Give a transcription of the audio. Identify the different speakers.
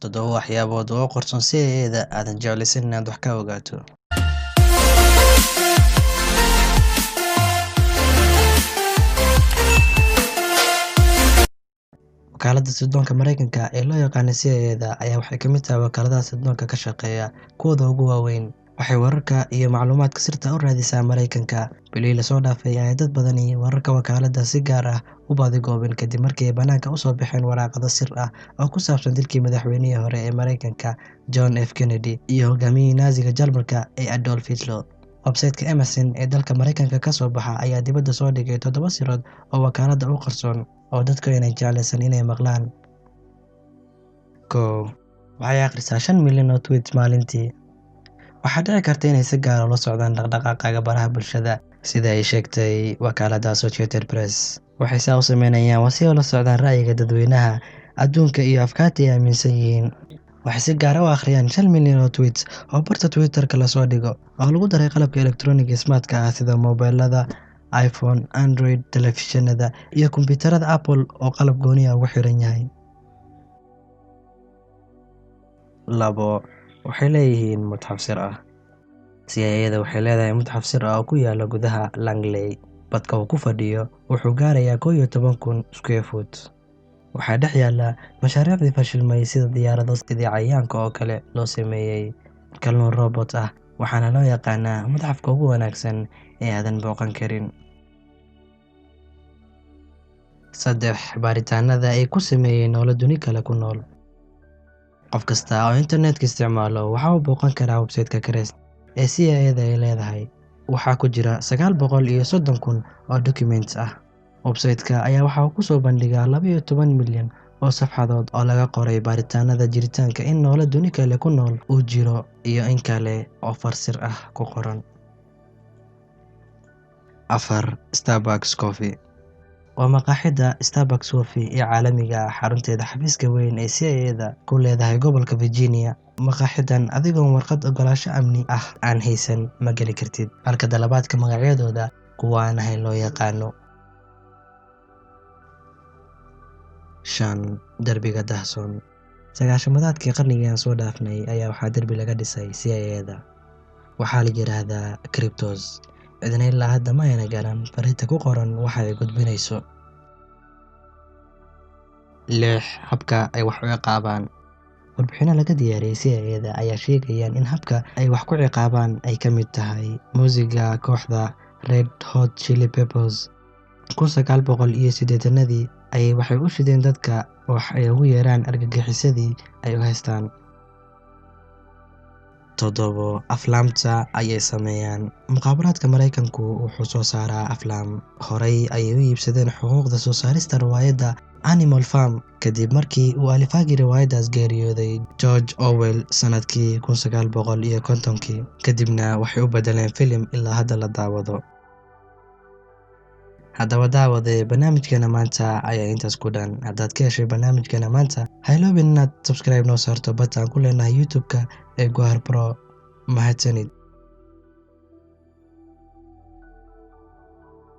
Speaker 1: Toddoba waxyaabood oo qarsoon CIA-da aadan jeclaysan inaad wax ka ogaato. Wakaaladda Sirdoonka Mareykanka ee loo yaqaan CIA-da ayaa waxay ka mid tahay wakaaladaha sirdoonka ka shaqeeya kuwooda ugu waaweyn. Waxay wararka iyo macluumaadka sirta u raadisaa Mareykanka. Bilihii la soo dhaafay ayaa dad badan iyo wararka wakaaladda si gaar ah u baadigooben kadib markii ay bannaanka u soo baxeen waraaqado sir ah oo ku saabsan dilkii madaxweynihii hore ee Mareykanka John F. Kennedy iyo hogaamiyihii Naasiga Jarmalka ee Adolf Hitler. Website-ka Emerson ee dalka Mareykanka ka soo baxa ayaa dibadda soo dhigay 7 sirood oo wakaaladda u qarsoon oo dadku aanay jeclaysan inay maqlaan. 1. Waxay akhrisaa 5 milyan oo tweets maalintii. Waxaa dhici karta inay si gaar ah ula socdaan dhaqdhaqaaqa baraha bulshada, sida ay sheegtay wakaaladda Associated Press. Waxay saa u sameynayaan waa si ay ula socdaan ra'yiga dadweynaha adduunka iyo afkaarta ay aaminsan yihiin. Waxay si gaar ah u akhriyaan 5 milyan oo tweets oo barta Twitter-ka la soo dhigo oo lagu daray qalabka elektarooniga smart-ka ah sida mobilada iPhone, Android, telefishinada iyo kombiyuutarada Apple oo qalab gooni ah ugu xiran yahay. 2. Waxay leeyihiin mutxaf sir ah. CIA-da waxay leedahay mutxaf sir ah oo ku yaalla gudaha Langley. Badka uu ku fadhiyo wuxuu gaarayaa 11,000 square foot. Waxaa dhex yaalla mashaariicdii fashilmay sida diyaarado sidii cayayaanka oo kale loo sameeyay kalluun robot ah, waxaana loo yaqaanaa mutxafka ugu wanaagsan ee aadan booqan karin. 3. Baaritaanada ay ku sameeyeen nolol duni kale ku nool. Qof kasta oo internetka isticmaalo waxa uu booqan karaa website-ka CREST ee CIA-da ay leedahay. Waxaa ku jira 930,000 oo documents ah. Website-ka ayaa waxa uu ku soo bandhigaa 12 milyan oo safxadood oo laga qoray baaritaanada jiritaanka in nolol duni kale ku nool uu jiro iyo in kale oo far sir ah ku qoran. 4. Starbucks Coffee. Waa maqaaxida Starbucks Coffee ee caalamiga ah xarunteeda xafiiska weyn ee CIA-da ku leedahay gobolka Virginia. Maqaaxidan adigoon warqad oggolaansho amni ah aan haysan ma geli kartid, halka dalabaadka magacyadooda kuwa aan ahayn loo yaqaano. 5. Derbiga Dahsoon. 9-shamaadkii qarnigii aan soo dhaafnay ayaa waxaa derbi laga dhisay CIA-da. Waxaa la yiraahdaa Cryptos. Cidna ilaa hadda ma ayna garan fariinta ku qoran waxa ay gudbinayso. 6. Habka ay wax u ciqaabaan. Warbixino laga diyaariyay CIA-da ayaa sheegayaan in habka ay wax ku ciqaabaan ay ka mid tahay muusiga kooxda Red Hot Chili Peppers. 1980-dii ayay waxay u shideen dadka wax ay ugu yeeraan argagixisadii ay u haystaan. 7. Aflaamta ayay sameeyaan. Mukhaabaraadka Mareykanku wuxuu soo saaraa aflaam. Horey ayay u iibsadeen xuquuqda soo saarista riwaayadda Animal Farm kadib markii uu alifaagii riwaayaddaas geeriyooday George Orwell sanadkii 1950. Kadibna waxay u beddeleen filim ilaa hadda la daawado. Haddaba daawade barnaamijkeena maanta ayaa intaas ku dhan. Haddaad ka heshay barnaamijkeena maanta, ha iloobin inaad subscribe noo saarto barta aan ku leenahay YouTube-ka ee Gwahar Pro. Mahadsanid.